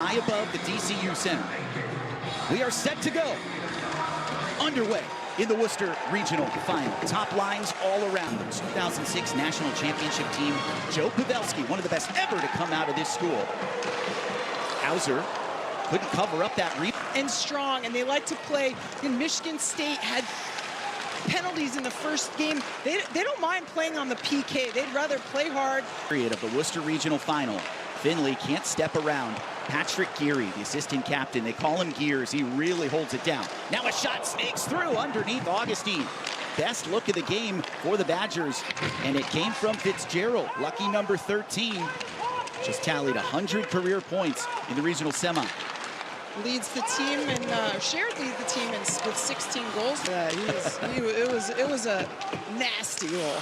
High above the DCU Center. We are set to go. Underway in the Worcester Regional Final. Top lines all around. The 2006 National Championship team, Joe Pavelski, one of the best ever to come out of this school. Hauser couldn't cover up that rebound. And strong, and they like to play. In Michigan State had penalties in the first game. They don't mind playing on the PK. They'd rather play hard. Period of the Worcester Regional Final. Finley can't step around. Patrick Geary, the assistant captain, they call him Gears. He really holds it down. Now a shot snakes through underneath Augustine. Best look of the game for the Badgers, and it came from Fitzgerald. Lucky number 13. Just tallied 100 career points in the regional semi. Leads the team and shared lead the team with 16 goals. It was a nasty goal.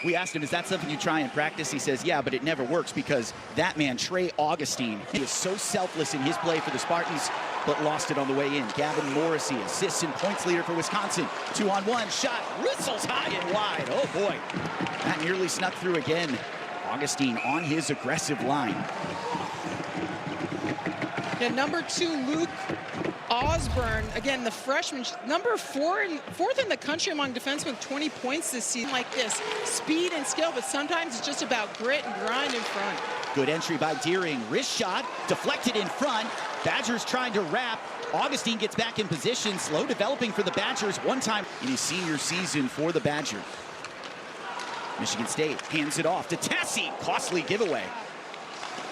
We asked him, is that something you try in practice? He says, yeah, but it never works because that man, Trey Augustine, he was so selfless in his play for the Spartans, but lost it on the way in. Gavin Morrissey, assists and points leader for Wisconsin. 2-on-1, shot, whistles high and wide. Oh boy, that nearly snuck through again. Augustine on his aggressive line. Yeah, number 2, Luke Osborne, again, the freshman, fourth in the country among defensemen with 20 points this season. Like this, speed and skill, but sometimes it's just about grit and grind in front. Good entry by Deering, wrist shot, deflected in front. Badgers trying to wrap. Augustine gets back in position, slow developing for the Badgers one time in his senior season for the Badgers. Michigan State hands it off to Tassi, costly giveaway.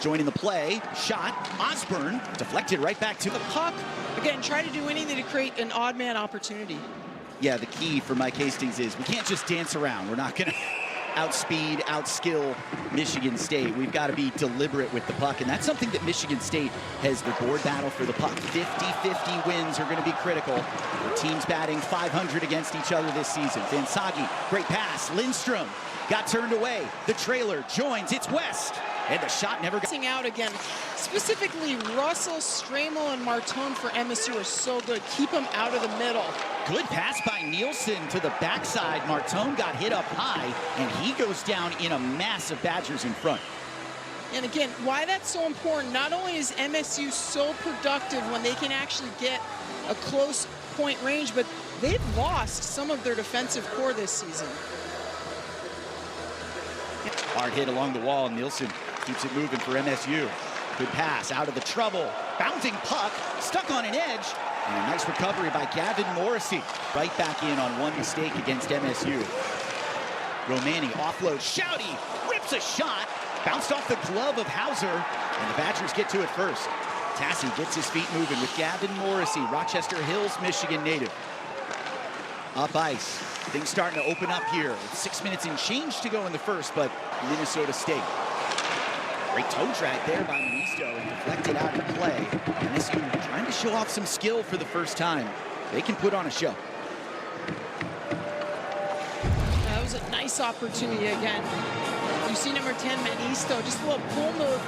Joining the play, shot, Osborne, deflected right back to the puck. Again, try to do anything to create an odd man opportunity. Yeah, the key for Mike Hastings is we can't just dance around. We're not going to outspeed, outskill Michigan State. We've got to be deliberate with the puck, and that's something that Michigan State has. The board battle for the puck. 50-50 wins are going to be critical. The teams batting .500 against each other this season. Vinsagi, great pass. Lindstrom got turned away. The trailer joins. It's West. And the shot never got out again. Specifically, Russell, Stramel, and Martone for MSU are so good. Keep them out of the middle. Good pass by Nielsen to the backside. Martone got hit up high, and he goes down in a mass of Badgers in front. And again, why that's so important, not only is MSU so productive when they can actually get a close point range, but they've lost some of their defensive core this season. Hard hit along the wall, Nielsen keeps it moving for MSU. Good pass out of the trouble. Bouncing puck, stuck on an edge. And a nice recovery by Gavin Morrissey. Right back in on one mistake against MSU. Romani offloads, Shouty rips a shot. Bounced off the glove of Hauser. And the Badgers get to it first. Tassi gets his feet moving with Gavin Morrissey, Rochester Hills, Michigan native. Up ice. Things starting to open up here. With 6 minutes and change to go in the first, but Minnesota State. Great toe drag there by Ministo and deflected out of play. MSU trying to show off some skill for the first time. They can put on a show. That was a nice opportunity again. You see number 10, Ministo, just a little pull move.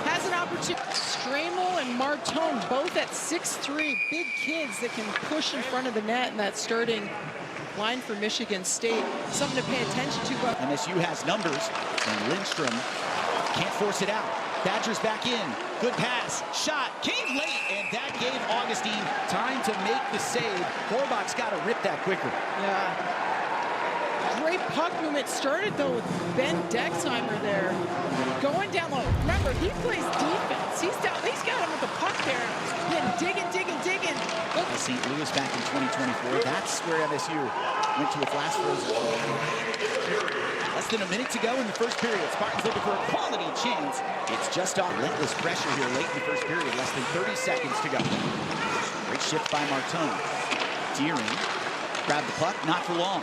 Has an opportunity. Stramel and Martone, both at 6'3", big kids that can push in front of the net in that starting line for Michigan State. Something to pay attention to. MSU has numbers, and Lindstrom can't force it out. Badgers back in. Good pass. Shot. Came late, and that gave Augustine time to make the save. Horbach's got to rip that quicker. Yeah. Great puck movement. Started, though, with Ben Dexheimer there. Going down low. Remember, he plays defense. He's got him with the puck there. Digging. St. Louis back in 2024. That's where MSU went to its last frozen. Less than a minute to go in the first period. Spartans looking for a quality chance. It's just off relentless pressure here late in the first period. Less than 30 seconds to go. Great shift by Martone. Deering grabbed the puck, not for long.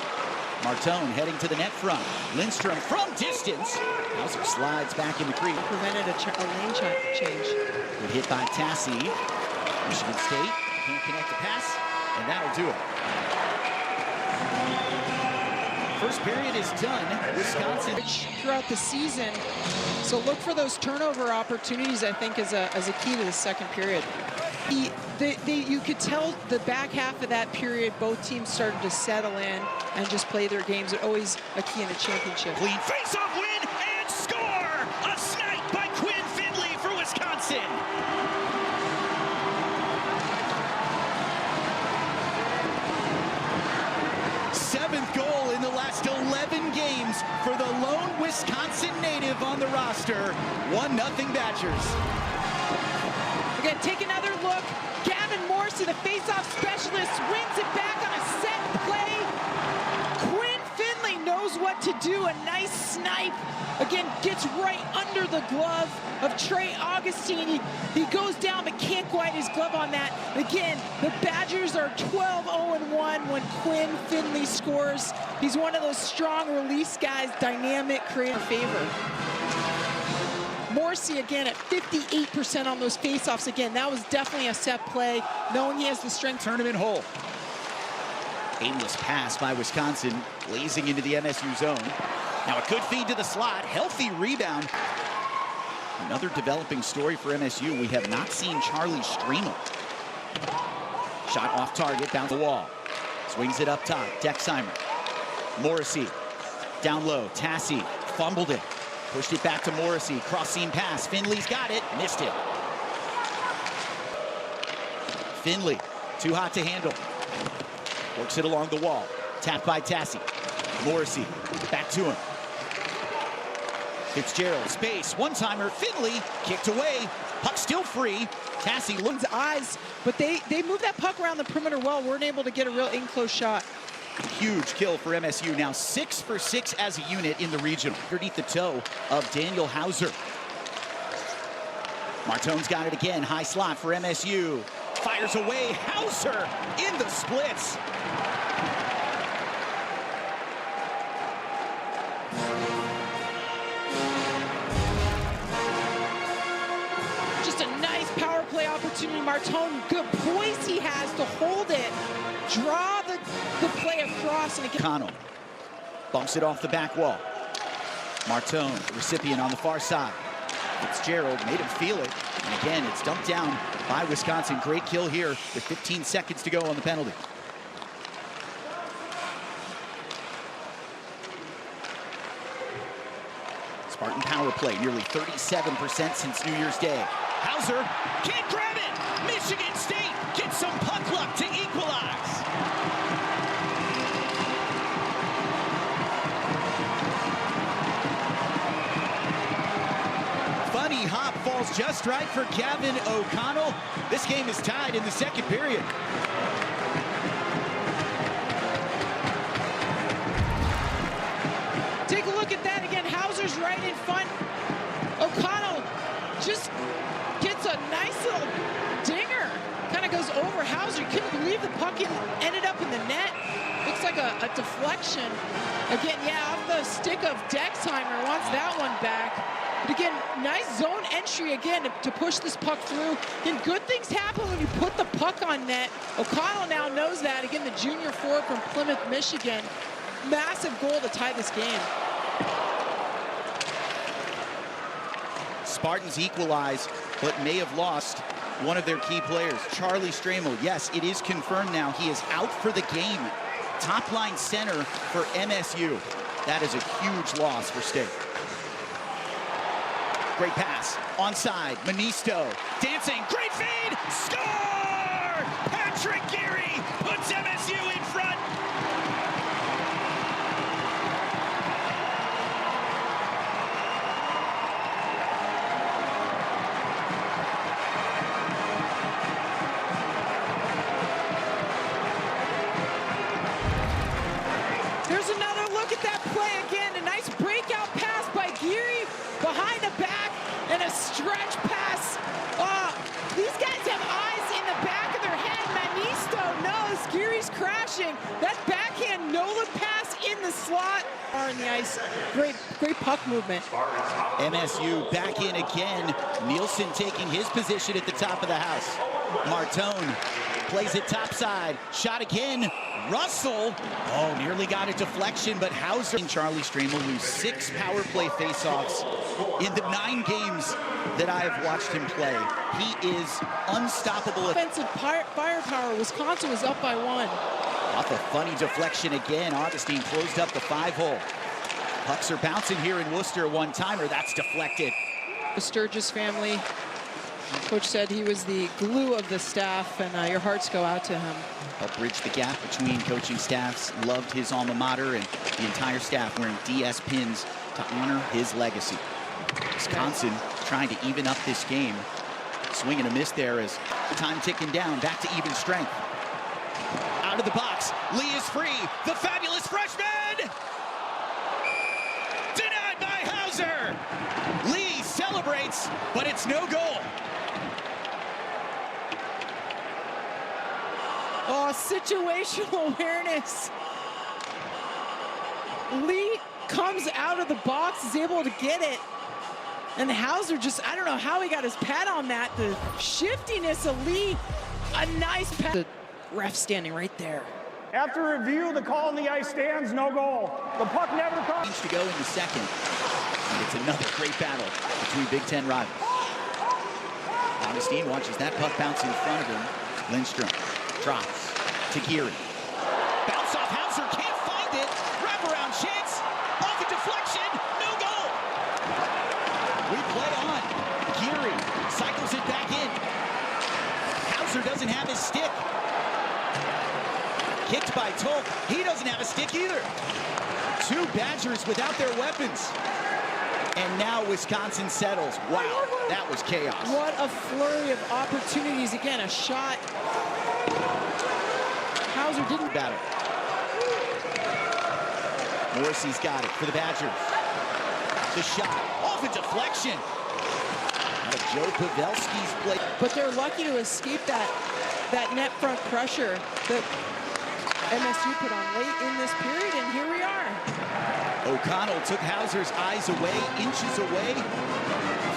Martone heading to the net front. Lindstrom from distance. Hauser slides back in the crease. Prevented a lane change. Good hit by Tassi. Michigan State can't connect the pass, and that'll do it. First period is done. Wisconsin throughout the season, so look for those turnover opportunities. I think as a key to the second period. You could tell the back half of that period, both teams started to settle in and just play their games. It's always a key in a championship. Clean face-off win and score! A snipe by Quinn Finley for Wisconsin. for the lone Wisconsin native on the roster. 1-0 Badgers. We're going to take another look. Gavin Morrissey, the face-off specialist, wins it back on a set play. Quinn Finley knows what to do. A nice snipe. Again, gets right under the glove of Trey Augustine. He goes down but can't quite his glove on that. Again, the Badgers are 12-0-1 when Quinn Finley scores. He's one of those strong release guys, dynamic, creative favor. Morrissey again at 58% on those faceoffs. Again, that was definitely a set play, knowing he has the strength. Tournament hole. Aimless pass by Wisconsin, blazing into the MSU zone. Now a good feed to the slot, healthy rebound. Another developing story for MSU. We have not seen Charlie Stremel. Shot off target, down the wall. Swings it up top, Dexheimer. Morrissey, down low, Tassi fumbled it. Pushed it back to Morrissey, cross-seam pass. Finley's got it, missed it. Finley, too hot to handle. Works it along the wall. Tapped by Tassi. Morrissey, back to him. Fitzgerald, space, one-timer. Finley, kicked away. Puck still free. Tassi looks eyes, but they move that puck around the perimeter well. Weren't able to get a real in-close shot. Huge kill for MSU, now 6 for 6 as a unit in the regional. Underneath the toe of Daniel Hauser. Martone's got it again, high slot for MSU. Fires away, Hauser in the splits. Just a nice power play opportunity. Martone, good poise he has to hold it. Draw the play across and again. Connell bumps it off the back wall. Martone, the recipient on the far side. Fitzgerald made him feel it. And again, it's dumped down by Wisconsin. Great kill here with 15 seconds to go on the penalty. Spartan power play, nearly 37% since New Year's Day. Hauser can't grab it. Michigan State gets some puck luck to equalize. Funny hop falls just right for Gavin O'Connell. This game is tied in the second period. Take a look at that again. Hauser's right in front. O'Connell just gets a nice little dinger. Kind of goes over Hauser. Couldn't believe the puck ended up in the net. Looks like a deflection. Again, yeah, off the stick of Dexheimer. Wants that one back. But again, nice zone entry again to push this puck through. Again, good things happen when you put the puck on net. O'Connell now knows that. Again, the junior forward from Plymouth, Michigan. Massive goal to tie this game. Spartans equalize, but may have lost one of their key players, Charlie Stremel. Yes, it is confirmed now. He is out for the game. Top line center for MSU. That is a huge loss for State. Great pass, onside, Manisto, dancing, great feed, score! Patrick Geary puts MSU in front. There's another look at that play again. A nice breakout pass by Geary behind the back and a stretch pass. These guys have eyes in the back of their head. Manisto knows Geary's crashing. That backhand no-look pass in the slot. In the ice, great puck movement. MSU back in again. Nielsen taking his position at the top of the house. Martone plays it topside. Shot again. Russell, nearly got a deflection, but Hauser and Charlie Stremel lose 6 power play faceoffs in the 9 games that I have watched him play. He is unstoppable. Offensive firepower. Wisconsin was up by 1. Off a funny deflection again. Augustine closed up the 5-hole. Pucks are bouncing here in Worcester. One-timer, that's deflected. The Sturgis family Coach said he was the glue of the staff, and your hearts go out to him. Helped bridge the gap between coaching staffs, loved his alma mater, and the entire staff wearing DS pins to honor his legacy. Wisconsin trying to even up this game. Swing and a miss there as time ticking down, back to even strength. Out of the box, Lee is free, the fabulous freshman! Denied by Hauser! Lee celebrates, but it's no goal. Oh, situational awareness. Lee comes out of the box, is able to get it. And Hauser just, I don't know how he got his pad on that. The shiftiness of Lee, a nice pad. The ref standing right there. After review, the call on the ice stands, no goal. The puck never comes. To go in the second. And it's another great battle between Big Ten rivals. Augustine watches that puck bounce in front of him. Lindstrom drops to Geary. Bounce off Hauser, can't find it. Wraparound chance, off a deflection, no goal. We play on. Geary cycles it back in. Hauser doesn't have his stick. Kicked by Tolk, he doesn't have a stick either. Two Badgers without their weapons. And now Wisconsin settles. Wow, that was chaos. What a flurry of opportunities. Again, a shot. Hauser didn't bat it. Morrissey's got it for the Badgers. The shot, off a deflection. Out of Joe Pavelski's play. But they're lucky to escape that net front pressure that MSU put on late in this period, and here we are. O'Connell took Hauser's eyes away, inches away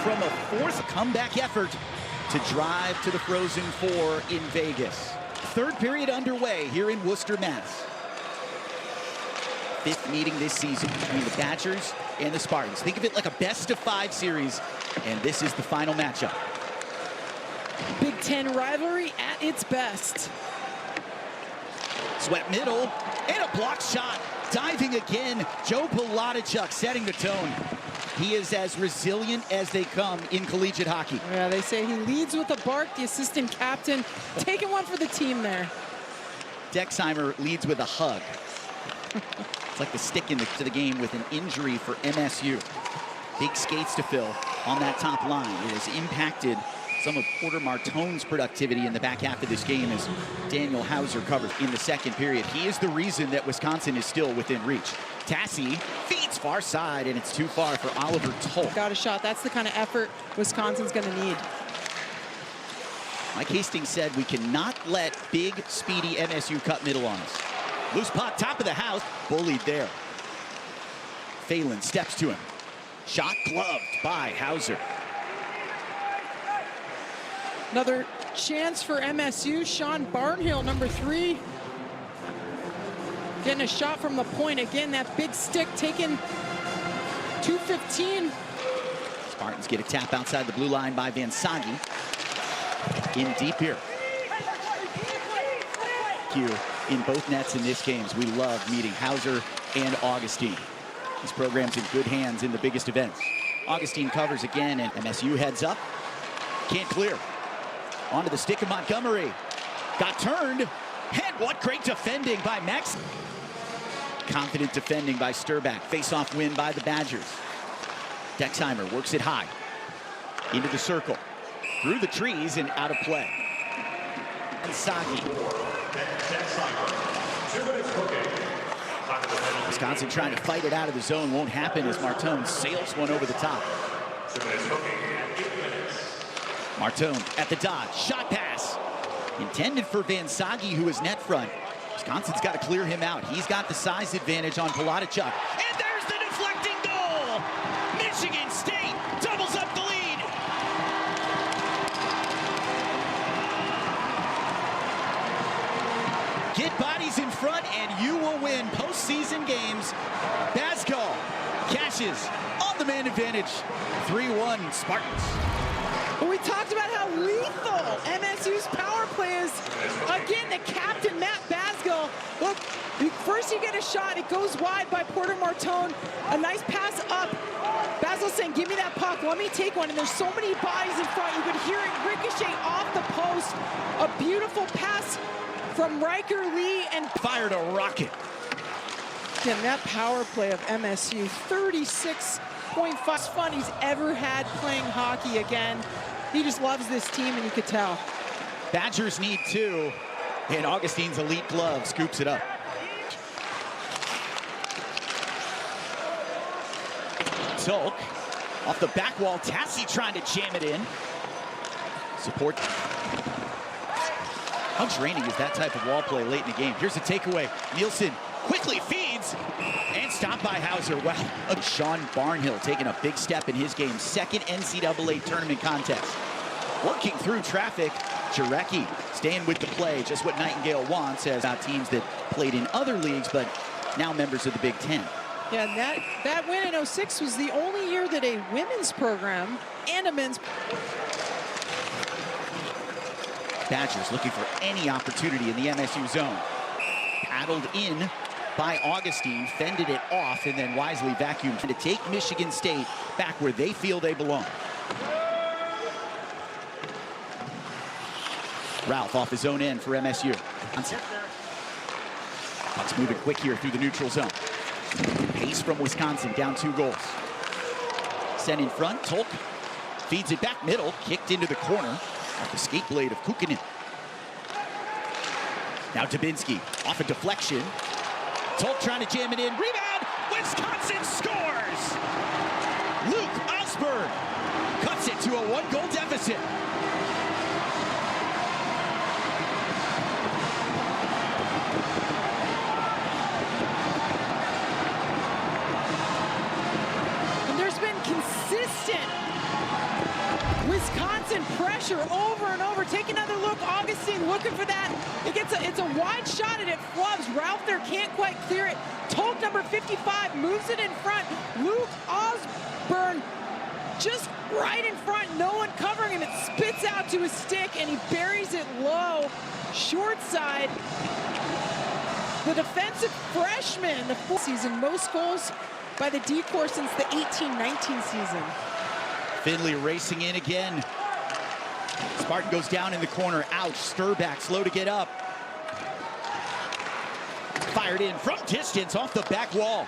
from a fourth comeback effort to drive to the Frozen Four in Vegas. Third period underway here in Worcester, Mass. Fifth meeting this season between the Badgers and the Spartans. Think of it like a best-of-5 series, and this is the final matchup. Big Ten rivalry at its best. Swept middle, and a blocked shot. Diving again, Joe Poladichuk setting the tone. He is as resilient as they come in collegiate hockey. Yeah, they say he leads with a bark, the assistant captain. Taking one for the team there. Dexheimer leads with a hug. It's like the stick to the game with an injury for MSU. Big skates to fill on that top line. It has impacted some of Porter Martone's productivity in the back half of this game as Daniel Hauser covers in the second period. He is the reason that Wisconsin is still within reach. Tassi feeds far side, and it's too far for Oliver Tolk. Got a shot. That's the kind of effort Wisconsin's going to need. Mike Hastings said we cannot let big, speedy MSU cut middle on us. Loose puck, top of the house, bullied there. Phelan steps to him. Shot gloved by Hauser. Another chance for MSU. Sean Barnhill, number 3. Getting a shot from the point. Again, that big stick taken 2:15. Spartans get a tap outside the blue line by Vansagi. In deep here. In both nets in this games, we love meeting Hauser and Augustine. This program's in good hands in the biggest events. Augustine covers again, and MSU heads up. Can't clear. Onto the stick of Montgomery. Got turned. And what great defending by Max. Confident defending by Sturback. Face-off win by the Badgers. Dexheimer works it high. Into the circle. Through the trees and out of play. Sagi. Wisconsin trying to fight it out of the zone. Won't happen as Martone sails one over the top. Martone at the dot. Shot pass. Intended for Vansagi, who is net front. Wisconsin's got to clear him out. He's got the size advantage on Poladichuk. And there's the deflecting goal! Michigan State doubles up the lead. Get bodies in front and you will win postseason games. Bascal cashes on the man advantage. 3-1 Spartans. We talked about how lethal MSU's power play is. Again, the captain, Matt Basgal. Look, first you get a shot, it goes wide by Porter Martone. A nice pass up Basil saying, give me that puck, let me take one. And there's so many bodies in front. You could hear it ricochet off the post. A beautiful pass from Riker Lee and fired a rocket. Again, that power play of MSU, 36.5 fun he's ever had playing hockey again. He just loves this team, and you could tell. Badgers need 2, and Augustine's elite glove scoops it up. Tolk off the back wall. Tassi trying to jam it in. Support. How draining is that type of wall play late in the game? Here's a takeaway. Nielsen quickly feeds and stopped by Hauser. Wow. Sean Barnhill taking a big step in his game. Second NCAA tournament contest. Working through traffic. Jarecki staying with the play. Just what Nightingale wants as teams that played in other leagues, but now members of the Big Ten. Yeah, and that win in 06 was the only year that a women's program and a men's. Badgers looking for any opportunity in the MSU zone. Paddled in by Augustine, fended it off, and then wisely vacuumed to take Michigan State back where they feel they belong. Ralph off his own end for MSU. Puck's moving quick here through the neutral zone. Pace from Wisconsin, down 2 goals. Sent in front, Tolk feeds it back middle, kicked into the corner off the skate blade of Kukkonen. Now Dubinsky off a deflection. Tolk trying to jam it in, rebound, Wisconsin scores! Luke Osborne cuts it to a 1-goal deficit. Consistent Wisconsin pressure over and over. Take another look. Augustine looking for that. It's a wide shot and it flubs. Ralph there can't quite clear it. Tolk number 55 moves it in front. Luke Osborne just right in front. No one covering him. It spits out to his stick and he buries it low. Short side. The defensive freshman, the full season, most goals by the D-Corps since the 18-19 season. Finley racing in again. Spartan goes down in the corner. Ouch. Sturback slow to get up. Fired in from distance off the back wall.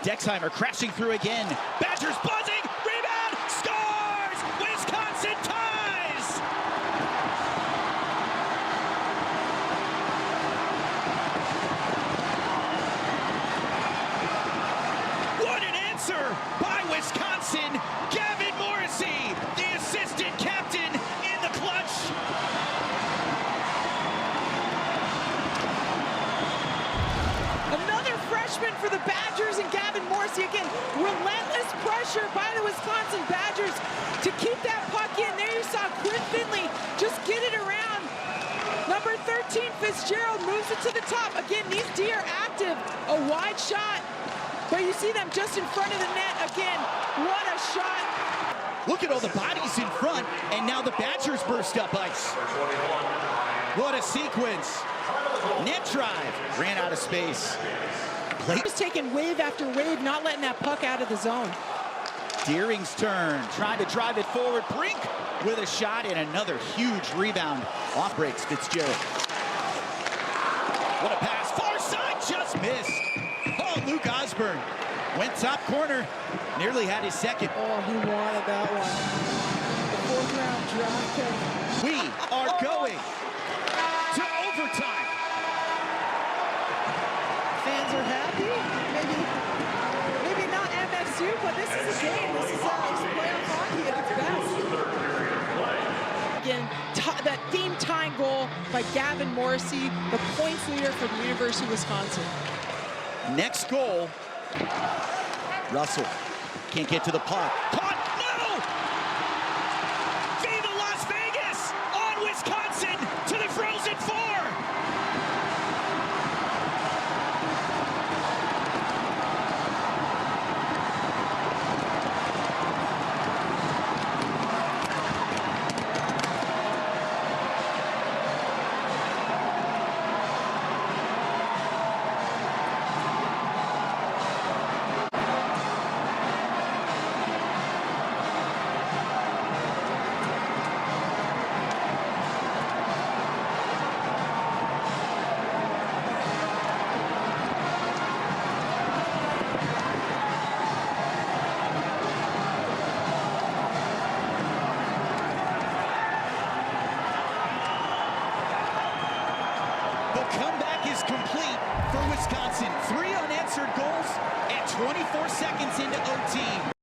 Dexheimer crashing through again. Badgers buzzing. Rebound. Scores! Wisconsin ties! What an answer by Wisconsin. Gavin Morrissey, the assistant captain, in the clutch. Another freshman for the Badgers and Gavin Morrissey. Again, relentless pressure by the Wisconsin Badgers to keep that puck in. There you saw Quinn Finley just get it around. Number 13, Fitzgerald, moves it to the top. Again, these D are active. A wide shot. But you see them just in front of the net again. What a shot. Look at all the bodies in front, and now the Badgers burst up ice. What a sequence. Net drive, ran out of space. Just taking wave after wave, not letting that puck out of the zone. Deering's turn, trying to drive it forward. Brink with a shot and another huge rebound. Off breaks Fitzgerald. What a pass, far side, just missed. Oh, Luke Osborne went top corner, nearly had his second. Oh, he wanted that one. The 4th round draft pick. We are going to overtime. Fans are happy. Maybe not MSU, but this is a game. This is playoff hockey at its best. Again, that theme tying goal by Gavin Morrissey, the points leader for the University of Wisconsin. Next goal, Russell can't get to the puck. Caught, no! Viva Las Vegas on Wisconsin to the Frozen Four! comeback is complete for Wisconsin. 3 unanswered goals and 24 seconds into OT.